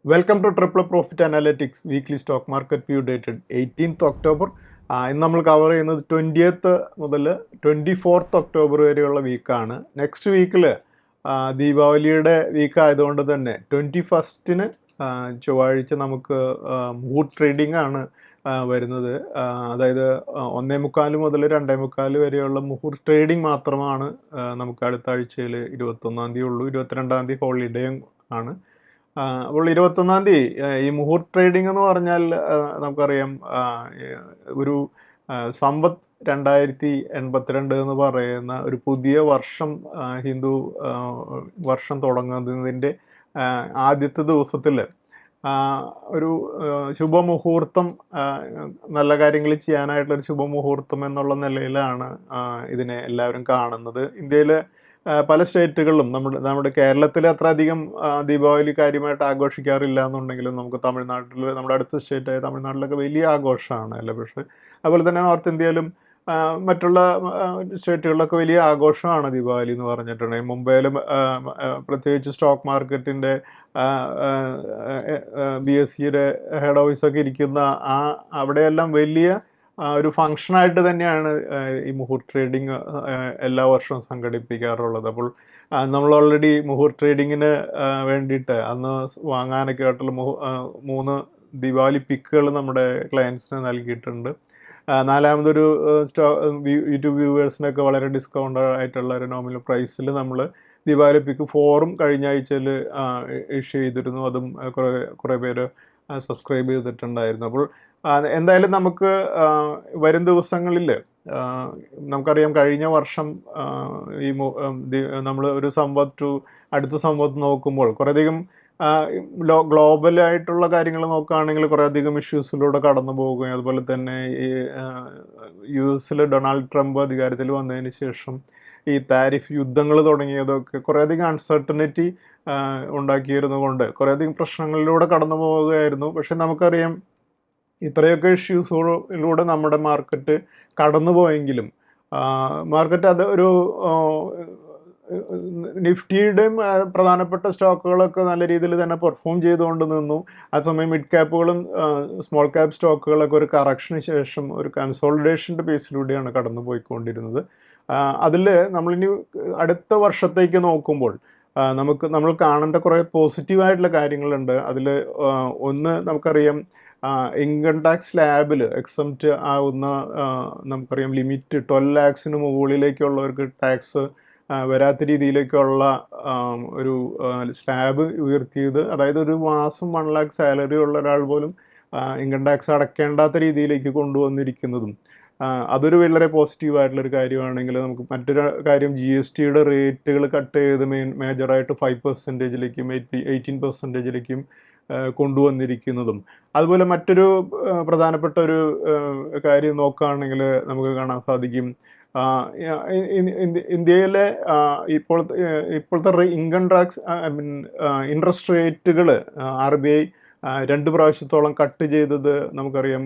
Welcome two triple profit analytics weekly stock market view dated 18th October. ഇന്ന് നമ്മൾ cover ചെയ്യുന്നത് 20th മുതൽ 24th October വരെയുള്ള വീക്കാണ്. Next വീക്കിൽ ദീപാവലിയുടെ വീക്ക് ആയതുകൊണ്ട് തന്നെ 21st ചൊവ്വാഴ്ച നമുക്ക് മൂഡ് ട്രേഡിംഗ് ആണ് വരുന്നത്. അതായത് 1:45 മുതൽ 2:45 വരെയുള്ള മുഹൂർത്ത് ട്രേഡിംഗ് മാത്രമാണ് നമുക്ക് അടുത്ത ആഴ്ചയിൽ 21-ാം തീയതി ഉള്ളൂ. 22-ാം തീയതി ഹോളിഡേയും ആണ്. അപ്പോൾ 21-ാം തീയതി ഈ മുഹൂർത്ത് ട്രേഡിംഗ് എന്ന് പറഞ്ഞാൽ നമുക്കറിയാം ഒരു സമ്പത്ത് 2082 എന്ന് പറയുന്ന ഒരു പുതിയ വർഷം, ഹിന്ദു വർഷം തുടങ്ങുന്നതിൻ്റെ ആദ്യത്തെ ദിവസത്തിൽ ഒരു ശുഭമുഹൂർത്തം, നല്ല കാര്യങ്ങൾ ചെയ്യാനായിട്ടുള്ളൊരു ശുഭമുഹൂർത്തം എന്നുള്ള നിലയിലാണ് ഇതിനെ എല്ലാവരും കാണുന്നത്. ഇന്ത്യയിൽ പല സ്റ്റേറ്റുകളിലും നമ്മുടെ കേരളത്തിൽ അത്ര അധികം ദീപാവലി കാര്യമായിട്ട് ആഘോഷിക്കാറില്ല എന്നുണ്ടെങ്കിലും നമുക്ക് തമിഴ്നാട്ടിൽ, നമ്മുടെ അടുത്ത സ്റ്റേറ്റായ തമിഴ്നാട്ടിലൊക്കെ വലിയ ആഘോഷമാണ് അല്ലേ. പക്ഷേ അതുപോലെ തന്നെ നോർത്ത് ഇന്ത്യയിലും മറ്റുള്ള സ്റ്റേറ്റുകളിലൊക്കെ വലിയ ആഘോഷമാണ് ദീപാവലി എന്ന് പറഞ്ഞിട്ടുണ്ടെങ്കിൽ. മുംബൈയിലും പ്രത്യേകിച്ച് സ്റ്റോക്ക് മാർക്കറ്റിൻ്റെ BSEയുടെ ഹെഡ് ഓഫീസൊക്കെ ഇരിക്കുന്ന അവിടെയെല്ലാം വലിയ ഒരു ഫങ്ഷനായിട്ട് തന്നെയാണ് ഈ മുഹൂർത്ത് ട്രേഡിങ് എല്ലാ വർഷവും സംഘടിപ്പിക്കാറുള്ളത്. അപ്പോൾ നമ്മൾ ഓൾറെഡി മുഹൂർത്ത് ട്രേഡിങ്ങിന് വേണ്ടിയിട്ട് അന്ന് വാങ്ങാനൊക്കെ ആയിട്ടുള്ള 3 ദീപാവലി പിക്കുകൾ നമ്മുടെ ക്ലയൻസിന് നൽകിയിട്ടുണ്ട്. നാലാമതൊരു യൂട്യൂബ് വ്യൂവേഴ്സിനൊക്കെ വളരെ ഡിസ്കൗണ്ട് ആയിട്ടുള്ള ഒരു നോമിനൽ പ്രൈസിൽ നമ്മൾ ദീപാവലി പിക്ക് 4ഉം കഴിഞ്ഞ ആഴ്ചയിൽ ഇഷ്യൂ ചെയ്തിരുന്നു. അതും കുറേ പേര് സബ്സ്ക്രൈബ് ചെയ്തിട്ടുണ്ടായിരുന്നു. അപ്പോൾ എന്തായാലും നമുക്ക് വരും ദിവസങ്ങളിൽ നമുക്കറിയാം, കഴിഞ്ഞ വർഷം ഈ നമ്മൾ ഒരു സമ്പത്ത് അടുത്ത സമ്പത്ത് നോക്കുമ്പോൾ കുറേയധികം ഗ്ലോബലായിട്ടുള്ള കാര്യങ്ങൾ നോക്കുകയാണെങ്കിൽ കുറേയധികം ഇഷ്യൂസിലൂടെ കടന്നു പോവുകയും അതുപോലെ തന്നെ ഈ US ഡൊണാൾഡ് ട്രംപ് അധികാരത്തിൽ വന്നതിന് ശേഷം ഈ താരിഫ് യുദ്ധങ്ങൾ തുടങ്ങിയതൊക്കെ കുറേയധികം അൺസർട്ടനിറ്റി ഉണ്ടാക്കിയിരുന്നുകൊണ്ട് കുറേയധികം പ്രശ്നങ്ങളിലൂടെ കടന്നു പോവുകയായിരുന്നു. പക്ഷെ നമുക്കറിയാം, ഇത്രയൊക്കെ ഇഷ്യൂസിലൂടെ നമ്മുടെ മാർക്കറ്റ് കടന്നു പോയെങ്കിലും മാർക്കറ്റ് അത് ഒരു നിഫ്റ്റിയുടെയും പ്രധാനപ്പെട്ട സ്റ്റോക്കുകളൊക്കെ നല്ല രീതിയിൽ തന്നെ പെർഫോം ചെയ്തുകൊണ്ട് നിന്നു. അതേസമയം മിഡ് ക്യാപ്പുകളും സ്മോൾ ക്യാപ്പ് സ്റ്റോക്കുകളൊക്കെ ഒരു കറക്ഷന് ശേഷം ഒരു കൺസോളിഡേഷൻ്റെ ബേസിലൂടെയാണ് കടന്നു പോയിക്കൊണ്ടിരുന്നത്. അതിൽ നമ്മളിനി അടുത്ത വർഷത്തേക്ക് നോക്കുമ്പോൾ നമ്മൾ കാണേണ്ട കുറേ പോസിറ്റീവായിട്ടുള്ള കാര്യങ്ങളുണ്ട്. അതിൽ ഒന്ന്, നമുക്കറിയാം ഇൻകം ടാക്സ് സ്ലാബിൽ എക്സംപ്റ്റ് ആവുന്ന നമുക്കറിയാം ലിമിറ്റ് 12 lakhs മുകളിലേക്കുള്ളവർക്ക് ടാക്സ് വരാത്ത രീതിയിലേക്കുള്ള ഒരു സ്ലാബ് ഉയർത്തിയത്. അതായത് ഒരു മാസം 1 lakh സാലറി ഉള്ള ഒരാൾ പോലും ഇൻകം ടാക്സ് അടയ്ക്കേണ്ടാത്ത രീതിയിലേക്ക് കൊണ്ടുവന്നിരിക്കുന്നതും അതൊരു വളരെ പോസിറ്റീവായിട്ടുള്ളൊരു കാര്യമാണെങ്കിൽ, നമുക്ക് മറ്റൊരു കാര്യം GSTയുടെ റേറ്റുകൾ കട്ട് ചെയ്ത് മേജറായിട്ട് 5%ലേക്കും 18%ലേക്കും കൊണ്ടുവന്നിരിക്കുന്നതും. അതുപോലെ മറ്റൊരു പ്രധാനപ്പെട്ട ഒരു കാര്യം നോക്കുകയാണെങ്കിൽ നമുക്ക് കാണാൻ സാധിക്കും, ഇന്ത്യയിലെ ഇപ്പോഴത്തെ ഇൻകം ടാക്സ് ഇൻട്രസ്റ്റ് റേറ്റുകൾ RBI 2 പ്രാവശ്യത്തോളം കട്ട് ചെയ്തത് നമുക്കറിയാം.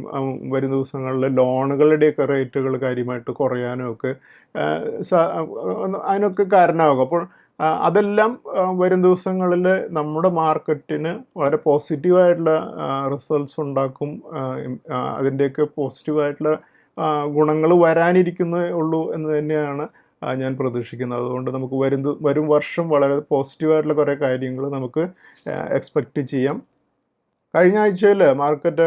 വരും ദിവസങ്ങളിൽ ലോണുകളുടെയൊക്കെ റേറ്റുകൾ കാര്യമായിട്ട് കുറയാനും ഒക്കെ അതിനൊക്കെ കാരണമാകും. അപ്പോൾ അതെല്ലാം വരും ദിവസങ്ങളിൽ നമ്മുടെ മാർക്കറ്റിന് വളരെ പോസിറ്റീവായിട്ടുള്ള റിസൾട്ട്സ് ഉണ്ടാക്കും. അതിൻ്റെയൊക്കെ പോസിറ്റീവായിട്ടുള്ള ഗുണങ്ങൾ വരാനിരിക്കുന്നേ ഉള്ളൂ എന്ന് തന്നെയാണ് ഞാൻ പ്രതീക്ഷിക്കുന്നത്. അതുകൊണ്ട് നമുക്ക് വരും വർഷം വളരെ പോസിറ്റീവായിട്ടുള്ള കുറേ കാര്യങ്ങൾ നമുക്ക് എക്സ്പെക്റ്റ് ചെയ്യാം. കഴിഞ്ഞ ആഴ്ചയിൽ മാർക്കറ്റ്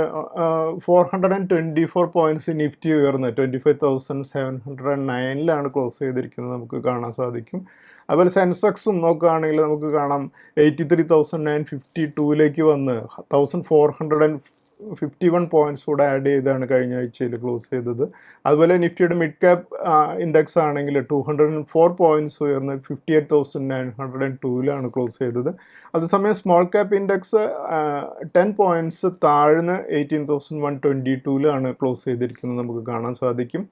424 പോയിൻറ്റ്സ് നിഫ്റ്റി ഉയർന്ന് 25,709 ക്ലോസ് ചെയ്തിരിക്കുന്നത് നമുക്ക് കാണാൻ സാധിക്കും. അതുപോലെ സെൻസെക്സും നോക്കുകയാണെങ്കിൽ നമുക്ക് കാണാം 83,952 വന്ന് 1,451 പോയിൻറ്റ്സ് കൂടെ ആഡ് ചെയ്താണ് കഴിഞ്ഞ ആഴ്ചയിൽ ക്ലോസ് ചെയ്തത്. അതുപോലെ നിഫ്റ്റിയുടെ മിഡ് ക്യാപ്പ് ഇൻഡെക്സ് ആണെങ്കിൽ 204 പോയിൻറ്റ്സ് ഉയർന്ന് 58,902 ക്ലോസ് ചെയ്തത്. അതേസമയം സ്മോൾ ക്യാപ്പ് ഇൻഡെക്സ് 10 പോയിൻറ്റ്സ് താഴ്ന്ന് 18,122 ക്ലോസ് ചെയ്തിരിക്കുന്നത് നമുക്ക് കാണാൻ സാധിക്കും.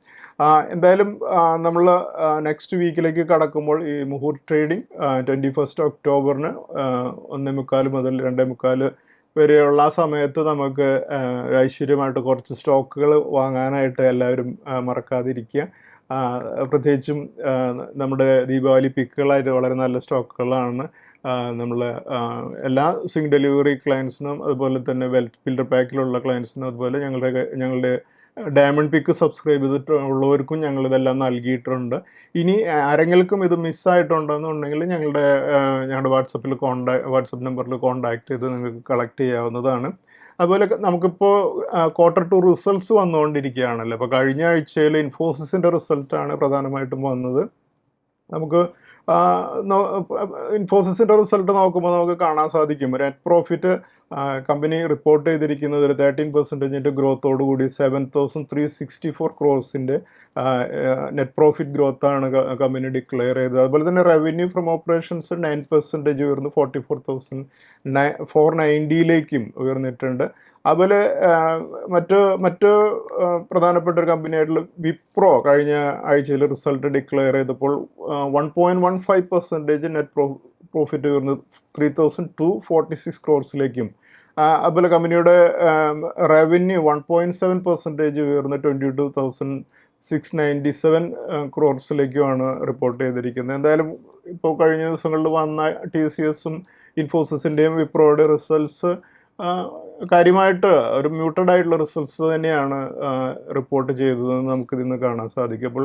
എന്തായാലും നമ്മൾ നെക്സ്റ്റ് വീക്കിലേക്ക് കടക്കുമ്പോൾ ഈ മുഹൂർത്ത് ട്രേഡിംഗ് 21st ഒക്ടോബറിന് 1:45 മുതൽ 2:45 വരെയുള്ള സമയത്ത് നമുക്ക് ഐശ്വര്യമായിട്ട് കുറച്ച് സ്റ്റോക്കുകൾ വാങ്ങാനായിട്ട് എല്ലാവരും മറക്കാതിരിക്കുക. പ്രത്യേകിച്ചും നമ്മുടെ ദീപാവലി പിക്കുകളായിട്ട് വളരെ നല്ല സ്റ്റോക്കുകളാണ് നമ്മൾ എല്ലാ സ്വിംഗ് ഡെലിവറി ക്ലയൻസിനും അതുപോലെ തന്നെ വെൽത്ത് ബിൽഡർ പാക്കിലുള്ള ക്ലയൻസിനും അതുപോലെ ഞങ്ങളുടെ ഡയമണ്ട് പിക്ക് സബ്സ്ക്രൈബ് ചെയ്തിട്ടുള്ളവർക്കും ഞങ്ങളിതെല്ലാം നൽകിയിട്ടുണ്ട്. ഇനി ആരെങ്കിലും ഇത് മിസ്സായിട്ടുണ്ടെന്നുണ്ടെങ്കിൽ ഞങ്ങളുടെ വാട്സപ്പ് നമ്പറിൽ കോൺടാക്ട് ചെയ്ത് നിങ്ങൾക്ക് കളക്ട് ചെയ്യാവുന്നതാണ്. അതുപോലെ നമുക്കിപ്പോൾ Q2 റിസൾട്ട്സ് വന്നുകൊണ്ടിരിക്കുകയാണല്ലോ. അപ്പോൾ കഴിഞ്ഞ ആഴ്ചയിൽ ഇൻഫോസിസിൻ്റെ റിസൾട്ടാണ് പ്രധാനമായിട്ടും വന്നത്. നമുക്ക് ഇൻഫോസിസിൻ്റെ റിസൾട്ട് നോക്കുമ്പോൾ നമുക്ക് കാണാൻ സാധിക്കും നെറ്റ് പ്രോഫിറ്റ് കമ്പനി റിപ്പോർട്ട് ചെയ്തിരിക്കുന്നത് ഒരു 13% ഗ്രോത്തോടുകൂടി 7,364 crores നെറ്റ് പ്രോഫിറ്റ് ഗ്രോത്താണ് കമ്പനി ഡിക്ലെയർ ചെയ്തത്. അതുപോലെ തന്നെ റവന്യൂ ഫ്രം ഓപ്പറേഷൻസ് 9% ഉയർന്ന് 44,490 ഉയർന്നിട്ടുണ്ട്. അതുപോലെ മറ്റ് പ്രധാനപ്പെട്ട ഒരു കമ്പനിയായിട്ടുള്ള വിപ്രോ കഴിഞ്ഞ ആഴ്ചയിൽ റിസൾട്ട് ഡിക്ലെയർ ചെയ്തപ്പോൾ 1.15% നെറ്റ് പ്രോഫിറ്റ് ഉയർന്ന് 3,246 crores. അതുപോലെ കമ്പനിയുടെ റവന്യൂ 1.7% ഉയർന്ന് 22,697 crores റിപ്പോർട്ട് ചെയ്തിരിക്കുന്നത്. എന്തായാലും ഇപ്പോൾ കഴിഞ്ഞ ദിവസങ്ങളിൽ വന്ന TCSഉം ഇൻഫോസിസിൻ്റെയും വിപ്രോയുടെ റിസൾട്ട്സ് കാര്യമായിട്ട് ഒരു മ്യൂട്ടഡ് ആയിട്ടുള്ള റിസൾട്ട്സ് തന്നെയാണ് റിപ്പോർട്ട് ചെയ്തതെന്ന് നമുക്കിതിൽ നിന്ന് കാണാൻ സാധിക്കും. അപ്പോൾ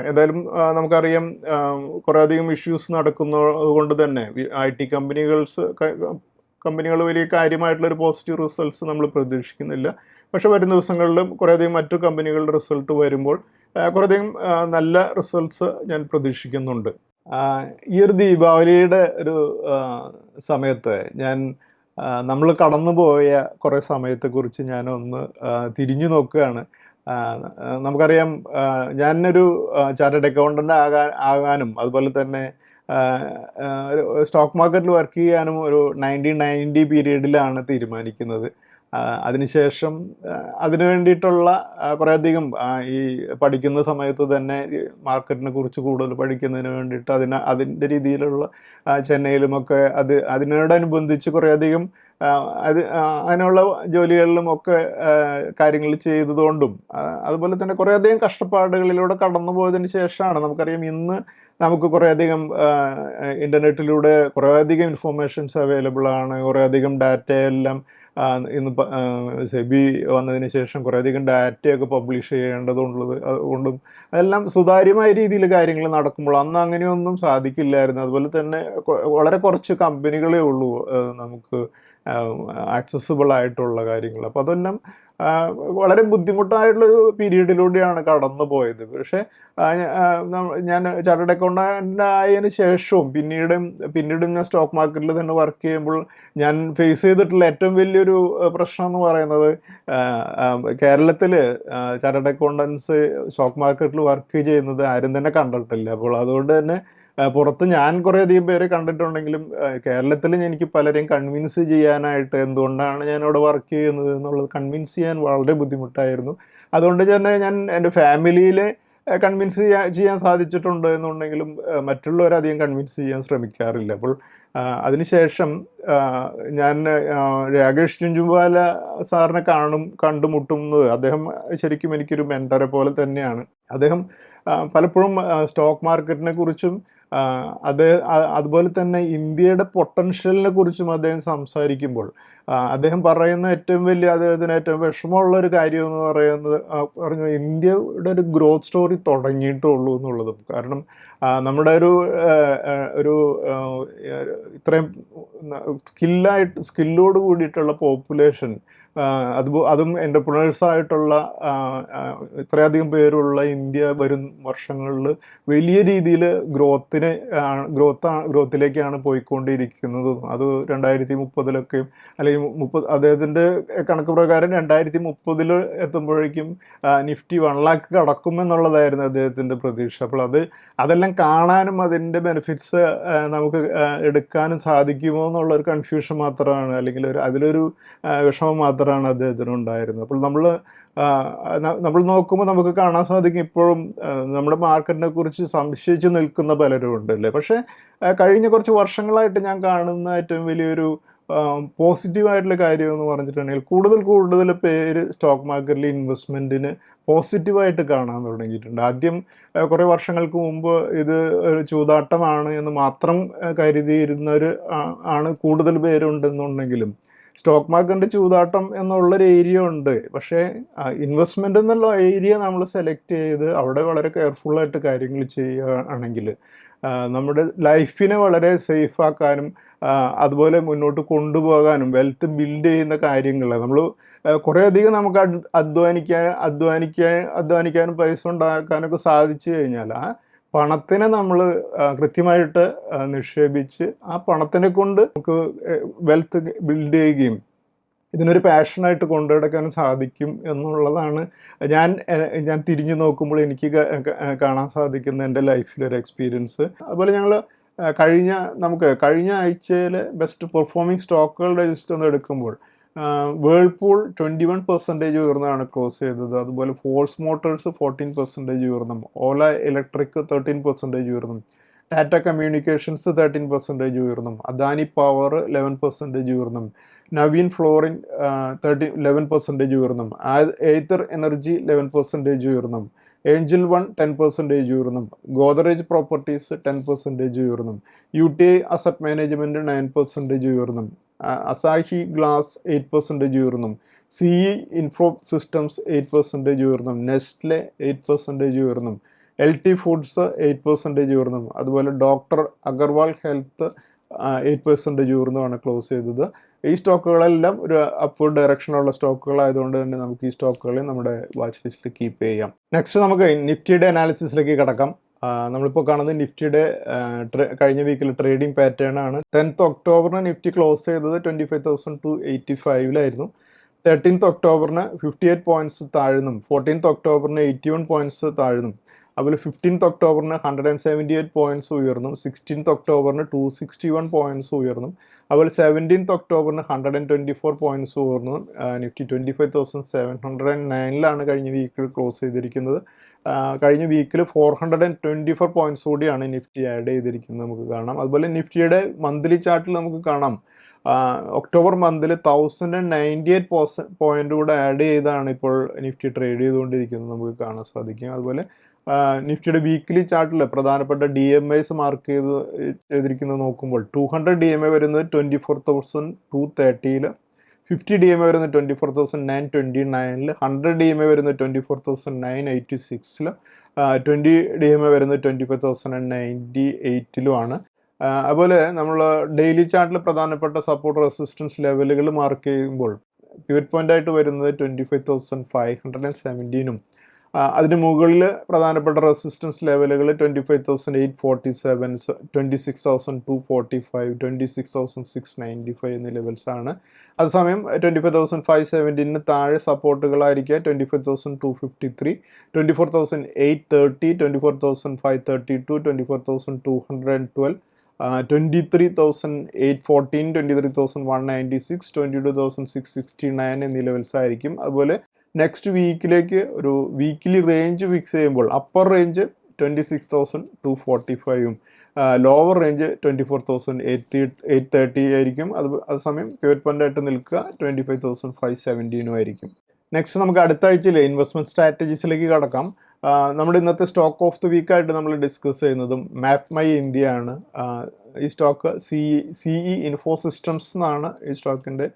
എന്തായാലും നമുക്കറിയാം കുറേയധികം ഇഷ്യൂസ് നടക്കുന്നത് കൊണ്ട് തന്നെ IT കമ്പനികൾ വലിയ കാര്യമായിട്ടുള്ളൊരു പോസിറ്റീവ് റിസൾട്ട്സ് നമ്മൾ പ്രതീക്ഷിക്കുന്നില്ല. പക്ഷെ വരും ദിവസങ്ങളിലും കുറേയധികം മറ്റു കമ്പനികളുടെ റിസൾട്ട് വരുമ്പോൾ കുറേയധികം നല്ല റിസൾട്ട്സ് ഞാൻ പ്രതീക്ഷിക്കുന്നുണ്ട്. ഈ ഒരു ദീപാവലിയുടെ ഒരു സമയത്ത് നമ്മൾ കടന്നുപോയ കുറേ സമയത്തെക്കുറിച്ച് ഞാനൊന്ന് തിരിഞ്ഞു നോക്കുകയാണ്. നമുക്കറിയാം ഞാനൊരു ചാർട്ടേഡ് അക്കൗണ്ടൻ്റ് ആകാനും അതുപോലെ തന്നെ സ്റ്റോക്ക് മാർക്കറ്റിൽ വർക്ക് ചെയ്യാനും ഒരു 1990 പീരീഡിലാണ് തീരുമാനിക്കുന്നത്. അതിനുശേഷം അതിനു വേണ്ടിയിട്ടുള്ള കുറേയധികം ഈ പഠിക്കുന്ന സമയത്ത് തന്നെ മാർക്കറ്റിനെ കുറിച്ച് കൂടുതൽ പഠിക്കുന്നതിന് വേണ്ടിയിട്ട് അതിൻ്റെ രീതിയിലുള്ള ചെന്നൈയിലുമൊക്കെ അതിനോടനുബന്ധിച്ച് കുറേയധികം അതിനുള്ള ജോലികളിലുമൊക്കെ കാര്യങ്ങൾ ചെയ്തതുകൊണ്ടും അതുപോലെ തന്നെ കുറേയധികം കഷ്ടപ്പാടുകളിലൂടെ കടന്നു പോയതിന് ശേഷമാണ് നമുക്കറിയാം ഇന്ന് നമുക്ക് കുറേയധികം ഇൻ്റർനെറ്റിലൂടെ കുറേയധികം ഇൻഫോർമേഷൻസ് അവൈലബിൾ ആണ്. കുറേയധികം ഡാറ്റയെല്ലാം ഇന്ന് സെബി വന്നതിന് ശേഷം കുറേയധികം ഡാറ്റയൊക്കെ പബ്ലിഷ് അതുകൊണ്ടും അതെല്ലാം സുതാര്യമായ രീതിയിൽ കാര്യങ്ങൾ നടക്കുമ്പോൾ അന്ന് അങ്ങനെയൊന്നും സാധിക്കില്ലായിരുന്നു. അതുപോലെ തന്നെ വളരെ കുറച്ച് കമ്പനികളേ ഉള്ളൂ നമുക്ക് ആക്സസിബിൾ ആയിട്ടുള്ള കാര്യങ്ങൾ. അപ്പോൾ അതെല്ലാം വളരെ ബുദ്ധിമുട്ടായിട്ടുള്ള പീരീഡിലൂടെയാണ് കടന്നു പോയത്. പക്ഷേ ഞാൻ ചാർട്ടേഡ് അക്കൗണ്ടൻ്റ് ആയതിന് ശേഷവും പിന്നീടും ഞാൻ സ്റ്റോക്ക് മാർക്കറ്റിൽ തന്നെ വർക്ക് ചെയ്യുമ്പോൾ ഞാൻ ഫേസ് ചെയ്തിട്ടുള്ള ഏറ്റവും വലിയൊരു പ്രശ്നം എന്ന് പറയുന്നത് കേരളത്തിൽ ചാർട്ടേഡ് അക്കൗണ്ടൻസ് സ്റ്റോക്ക് മാർക്കറ്റിൽ വർക്ക് ചെയ്യുന്നത് ആരും തന്നെ കണ്ടിട്ടില്ല. അപ്പോൾ അതുകൊണ്ട് തന്നെ പുറത്ത് ഞാൻ കുറേയധികം പേരെ കണ്ടിട്ടുണ്ടെങ്കിലും കേരളത്തിൽ എനിക്ക് പലരെയും കൺവിൻസ് ചെയ്യാനായിട്ട് എന്തുകൊണ്ടാണ് ഞാൻ അവിടെ വർക്ക് ചെയ്യുന്നത് എന്നുള്ളത് കൺവിൻസ് ചെയ്യാൻ വളരെ ബുദ്ധിമുട്ടായിരുന്നു. അതുകൊണ്ട് തന്നെ ഞാൻ എൻ്റെ ഫാമിലിയിലെ കൺവിൻസ് ചെയ്യാൻ സാധിച്ചിട്ടുണ്ട് എന്നുണ്ടെങ്കിലും മറ്റുള്ളവരധികം കൺവിൻസ് ചെയ്യാൻ ശ്രമിക്കാറില്ല. അപ്പോൾ അതിനുശേഷം ഞാൻ രാകേഷ് ജുഞ്ചുംവാല സാറിനെ കണ്ടുമുട്ടുന്നത് അദ്ദേഹം ശരിക്കും എനിക്കൊരു മെൻറ്ററെ പോലെ തന്നെയാണ്. അദ്ദേഹം പലപ്പോഴും സ്റ്റോക്ക് മാർക്കറ്റിനെ കുറിച്ചും അതുപോലെ തന്നെ ഇന്ത്യയുടെ പൊട്ടൻഷ്യലിനെ കുറിച്ചും അദ്ദേഹം സംസാരിക്കുമ്പോൾ അദ്ദേഹം പറയുന്ന അദ്ദേഹത്തിന് ഏറ്റവും വിഷമമുള്ളൊരു കാര്യം എന്ന് പറയുന്നത് ഇന്ത്യയുടെ ഒരു ഗ്രോത്ത് സ്റ്റോറി തുടങ്ങിയിട്ടുള്ളൂ എന്നുള്ളതും. കാരണം നമ്മുടെ ഒരു ഇത്രയും സ്കില്ലോട് കൂടിയിട്ടുള്ള പോപ്പുലേഷൻ അതും എൻ്റർപ്രണേഴ്സായിട്ടുള്ള ഇത്രയധികം പേരുള്ള ഇന്ത്യ വരും വർഷങ്ങളിൽ വലിയ രീതിയിൽ ഗ്രോത്തിലേക്കാണ് പോയിക്കൊണ്ടിരിക്കുന്നത്. അത് 2030 അല്ലെങ്കിൽ അദ്ദേഹത്തിൻ്റെ കണക്ക് പ്രകാരം 2030 എത്തുമ്പോഴേക്കും നിഫ്റ്റി 1 lakh കടക്കുമെന്നുള്ളതായിരുന്നു അദ്ദേഹത്തിൻ്റെ പ്രതീക്ഷ. അപ്പോൾ അതെല്ലാം കാണാനും അതിൻ്റെ ബെനിഫിറ്റ്സ് നമുക്ക് എടുക്കാനും സാധിക്കുമോ എന്നുള്ളൊരു കൺഫ്യൂഷൻ മാത്രമാണ്, അല്ലെങ്കിൽ അതിലൊരു വിഷമം മാത്രമാണ് അദ്ദേഹത്തിന് ഉണ്ടായിരുന്നത്. അപ്പോൾ നമ്മൾ നമ്മൾ നോക്കുമ്പോൾ നമുക്ക് കാണാൻ സാധിക്കും ഇപ്പോഴും നമ്മുടെ മാർക്കറ്റിനെ കുറിച്ച് സംശയിച്ച് നിൽക്കുന്ന പലരും ഉണ്ടല്ലേ. പക്ഷേ കഴിഞ്ഞ കുറച്ച് വർഷങ്ങളായിട്ട് ഞാൻ കാണുന്ന ഏറ്റവും വലിയൊരു പോസിറ്റീവായിട്ടുള്ള കാര്യം എന്ന് പറഞ്ഞിട്ടുണ്ടെങ്കിൽ കൂടുതൽ പേര് സ്റ്റോക്ക് മാർക്കറ്റിൽ ഇൻവെസ്റ്റ്മെൻറ്റിന് പോസിറ്റീവായിട്ട് കാണാൻ തുടങ്ങിയിട്ടുണ്ട്. ആദ്യം കുറേ വർഷങ്ങൾക്ക് മുമ്പ് ഇത് ഒരു ചൂതാട്ടമാണ് എന്ന് മാത്രം കരുതിയിരുന്നവർ ആണ് കൂടുതൽ പേരുണ്ടെന്നുണ്ടെങ്കിലും സ്റ്റോക്ക് മാർക്കറ്റിൻ്റെ ചൂതാട്ടം എന്നുള്ളൊരു ഏരിയ ഉണ്ട്. പക്ഷേ ഇൻവെസ്റ്റ്മെൻ്റ് എന്നുള്ള ഏരിയ നമ്മൾ സെലക്ട് ചെയ്ത് അവിടെ വളരെ കെയർഫുള്ളായിട്ട് കാര്യങ്ങൾ ചെയ്യുകയാണെങ്കിൽ നമ്മുടെ ലൈഫിനെ വളരെ സേഫാക്കാനും അതുപോലെ മുന്നോട്ട് കൊണ്ടുപോകാനും വെൽത്ത് ബിൽഡ് ചെയ്യുന്ന കാര്യങ്ങൾ നമ്മൾ കുറേയധികം നമുക്ക് അധ്വാനിക്കാനും പൈസ ഉണ്ടാക്കാനൊക്കെ സാധിച്ചു കഴിഞ്ഞാൽ ആ പണത്തിനെ നമ്മൾ കൃത്യമായിട്ട് നിക്ഷേപിച്ച് ആ പണത്തിനെ കൊണ്ട് നമുക്ക് വെൽത്ത് ബിൽഡ് ചെയ്യുകയും ഇതിനൊരു പാഷനായിട്ട് കൊണ്ടുനടക്കാനും സാധിക്കും എന്നുള്ളതാണ് ഞാൻ തിരിഞ്ഞു നോക്കുമ്പോൾ എനിക്ക് കാണാൻ സാധിക്കുന്ന എൻ്റെ ലൈഫിലൊരു എക്സ്പീരിയൻസ്. അതുപോലെ ഞങ്ങൾ കഴിഞ്ഞ ആഴ്ചയിൽ ബെസ്റ്റ് പെർഫോമിംഗ് സ്റ്റോക്കുകളുടെ ലിസ്റ്റ് ഒന്ന് എടുക്കുമ്പോൾ വേൾപൂൾ 21% ഉയർന്നാണ് ക്ലോസ് ചെയ്തത്. അതുപോലെ ഫോഴ്സ് മോട്ടോഴ്സ് 14% ഉയർന്നും, ഓല ഇലക്ട്രിക് 13% ഉയർന്നും, ടാറ്റ കമ്മ്യൂണിക്കേഷൻസ് 13% ഉയർന്നും, അദാനി പവർ 11% ഉയർന്നും, നവീൻ ഫ്ലോറിൻ 11% ഉയർന്നും, എയ്തർ എനർജി 11% ഉയർന്നും, ഏഞ്ചൽ വൺ 10% ഉയർന്നും, ഗോദറേജ് പ്രോപ്പർട്ടീസ് 10% ഉയർന്നും, UTI അസറ്റ് മാനേജ്മെൻറ്റ് 9% ഉയർന്നും, അസാഹി ഗ്ലാസ് 8% ഉയർന്നും, CE ഇൻഫോ സിസ്റ്റംസ് 8% ഉയർന്നും, നെസ്ലെ 8% ഉയർന്നും, LT ഫുഡ്സ് 8% ഉയർന്നും, അതുപോലെ ഡോക്ടർ അഗർവാൾ ഹെൽത്ത് 8% ഉയർന്നുമാണ് ക്ലോസ് ചെയ്തത്. ഈ സ്റ്റോക്കുകളെല്ലാം ഒരു അപ്വേർഡ് ഡയറക്ഷനുള്ള സ്റ്റോക്കുകളായതുകൊണ്ട് തന്നെ നമുക്ക് ഈ സ്റ്റോക്കുകളെ നമ്മുടെ വാച്ച് ലിസ്റ്റിൽ കീപ്പ് ചെയ്യാം. നെക്സ്റ്റ് നമുക്ക് നിഫ്റ്റിയുടെ അനാലിസിസിലേക്ക് കിടക്കാം. നമ്മളിപ്പോൾ കാണുന്നത് നിഫ്റ്റിയുടെ കഴിഞ്ഞ വീക്കിൽ ട്രേഡിംഗ് പാറ്റേൺ ആണ്. 10th ഒക്ടോബറിന് നിഫ്റ്റി ക്ലോസ് ചെയ്തത് 25,285 13th ഒക്ടോബറിന് 58 പോയിൻറ്റ്സ് താഴ്ന്നും, 14th ഒക്ടോബറിന് 81 പോയിൻറ്റ്സ് താഴ്ന്നും, അതുപോലെ 15th ഒക്ടോബറിന് 178 പോയിൻറ്റ്സ് ഉയർന്നും, 16th ഒക്ടോബറിന് 261 പോയിൻറ്റ്സ് ഉയർന്നും, അതുപോലെ 17th ഒക്ടോബറിന് 124 പോയിൻറ്റ്സ് ഉയർന്നും. നിഫ്റ്റി 25,709 കഴിഞ്ഞ വീക്കിൽ ക്ലോസ് ചെയ്തിരിക്കുന്നത്. കഴിഞ്ഞ വീക്കിൽ 424 പോയിൻറ്റ്സ് കൂടിയാണ് നിഫ്റ്റി ആഡ് ചെയ്തിരിക്കുന്നത് നമുക്ക് കാണാം. അതുപോലെ നിഫ്റ്റിയുടെ മന്ത്ലി ചാർട്ടിൽ നമുക്ക് കാണാം ഒക്ടോബർ മന്തിൽ 1098 പോയിൻ്റ് കൂടെ ആഡ് ചെയ്താണ് ഇപ്പോൾ നിഫ്റ്റി ട്രേഡ് ചെയ്തുകൊണ്ടിരിക്കുന്നത് നമുക്ക് കാണാൻ സാധിക്കും. അതുപോലെ നിഫ്റ്റിയുടെ വീക്ക്ലി ചാർട്ടിൽ പ്രധാനപ്പെട്ട DMAs മാർക്ക് ചെയ്തിരിക്കുന്നത് നോക്കുമ്പോൾ 200 DMA വരുന്നത് 24,230, 50 DMA വരുന്നത് 24,929, 100 DMA വരുന്നത് 24,986, 20 DMA വരുന്നത് 25,098 അതുപോലെ നമ്മൾ ഡെയിലി ചാർട്ടിൽ പ്രധാനപ്പെട്ട സപ്പോർട്ട് റെസിസ്റ്റൻസ് ലെവലുകൾ മാർക്ക് ചെയ്യുമ്പോൾ പിവറ്റ് പോയിന്റ് ആയിട്ട് വരുന്നത് 25,517 അതിന് മുകളിൽ പ്രധാനപ്പെട്ട റെസിസ്റ്റൻസ് ലെവലുകൾ 25,847, 26,245, 26,695 എന്നീ ലെവൽസാണ്. അതേസമയം 25,517 താഴെ സപ്പോർട്ടുകളായിരിക്കുക 25,253, 24,830, 24,532, 24,212, 23,814, 23,196, 22,669 എന്നീ ലെവൽസ് ആയിരിക്കും. അതുപോലെ നെക്സ്റ്റ് വീക്കിലേക്ക് ഒരു വീക്കിലി റേഞ്ച് ഫിക്സ് ചെയ്യുമ്പോൾ അപ്പർ റേഞ്ച് 26,245 ലോവർ റേഞ്ച് 24,830 ആയിരിക്കും. അതേസമയം പിവറ്റ് പോയിന്റ് ആയിട്ട് നിൽക്കുക 25,517 ആയിരിക്കും. നെക്സ്റ്റ് നമുക്ക് അടുത്ത ആഴ്ചയിലെ ഇൻവെസ്റ്റ്മെൻറ്റ് സ്ട്രാറ്റജീസിലേക്ക് കടക്കാം. നമ്മുടെ ഇന്നത്തെ സ്റ്റോക്ക് ഓഫ് ദി വീക്കായിട്ട് നമ്മൾ ഡിസ്കസ് ചെയ്യുന്നതും മാപ്പ് മൈ ഇന്ത്യ ആണ്. ഈ സ്റ്റോക്ക് CE ഇൻഫോ സിസ്റ്റംസ് എന്നാണ് ഈ സ്റ്റോക്കിൻ്റെ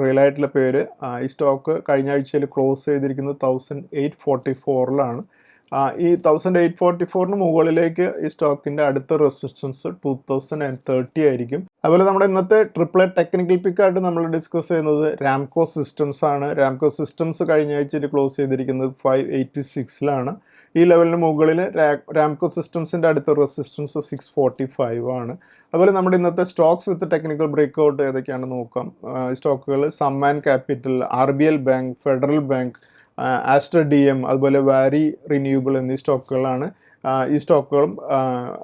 റിയൽ ആയിട്ടുള്ള പേര്. ഈ സ്റ്റോക്ക് കഴിഞ്ഞ ആഴ്ചയിൽ ക്ലോസ് ചെയ്തിരിക്കുന്നത് 1,844 ഈ 1,844 മുകളിലേക്ക് ഈ സ്റ്റോക്കിൻ്റെ അടുത്ത റെസിസ്റ്റൻസ് 2,030 ആയിരിക്കും. അതുപോലെ നമ്മുടെ ഇന്നത്തെ ട്രിപ്പിൾ ടെക്നിക്കൽ പിക്കായിട്ട് നമ്മൾ ഡിസ്കസ് ചെയ്യുന്നത് രാംകോ സിസ്റ്റംസ് ആണ്. രാംകോ സിസ്റ്റംസ് കഴിഞ്ഞ ആഴ്ചയിൽ ക്ലോസ് ചെയ്തിരിക്കുന്നത് 586 ഈ ലെവലിന് മുകളിൽ രാംകോ സിസ്റ്റംസിൻ്റെ അടുത്ത റെസിസ്റ്റൻസ് 645 ആണ്. അതുപോലെ നമ്മുടെ ഇന്നത്തെ സ്റ്റോക്സ് വിത്ത് ടെക്നിക്കൽ ബ്രേക്ക് ഔട്ട് ഏതൊക്കെയാണെന്ന് നോക്കാം. സ്റ്റോക്കുകൾ Samman capital, RBL bank, federal bank, Aster DM, അതുപോലെ വാരി റിന്യൂവബിൾ എന്നീ സ്റ്റോക്കുകളാണ് ഈ സ്റ്റോക്കുകളും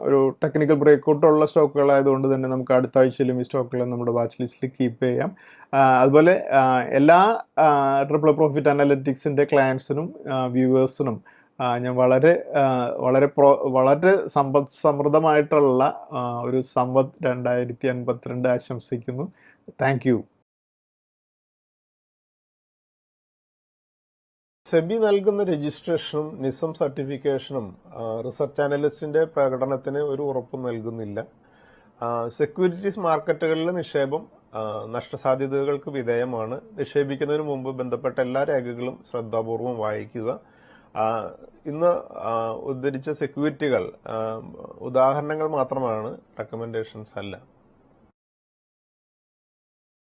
ഒരു ടെക്നിക്കൽ ബ്രേക്കൗട്ടുള്ള സ്റ്റോക്കുകളായതുകൊണ്ട് തന്നെ നമുക്ക് അടുത്ത ആഴ്ചയിലും ഈ സ്റ്റോക്കുകൾ നമ്മുടെ വാച്ച് ലിസ്റ്റിൽ കീപ്പ് ചെയ്യാം. അതുപോലെ എല്ലാ ട്രിപ്പിൾ പ്രോഫിറ്റ് അനലറ്റിക്സിൻ്റെ ക്ലയൻസിനും വ്യൂവേഴ്സിനും ഞാൻ വളരെ വളരെ സമ്പദ് സമൃദ്ധമായിട്ടുള്ള ഒരു സമ്പത്ത് 2052 ആശംസിക്കുന്നു. Thank you. സെബി നൽകുന്ന രജിസ്ട്രേഷനും നിസം സർട്ടിഫിക്കേഷനും റിസർച്ച് അനലിസ്റ്റിന്റെ പ്രകടനത്തിന് ഒരു ഉറപ്പും നൽകുന്നില്ല. സെക്യൂരിറ്റീസ് മാർക്കറ്റുകളിലെ നിക്ഷേപം നഷ്ടസാധ്യതകൾക്ക് വിധേയമാണ്. നിക്ഷേപിക്കുന്നതിന് മുമ്പ് ബന്ധപ്പെട്ട എല്ലാ രേഖകളും ശ്രദ്ധാപൂർവം വായിക്കുക. ഇന്ന് ഉദ്ധരിച്ച സെക്യൂരിറ്റികൾ ഉദാഹരണങ്ങൾ മാത്രമാണ്, റെക്കമെൻഡേഷൻസ് അല്ല.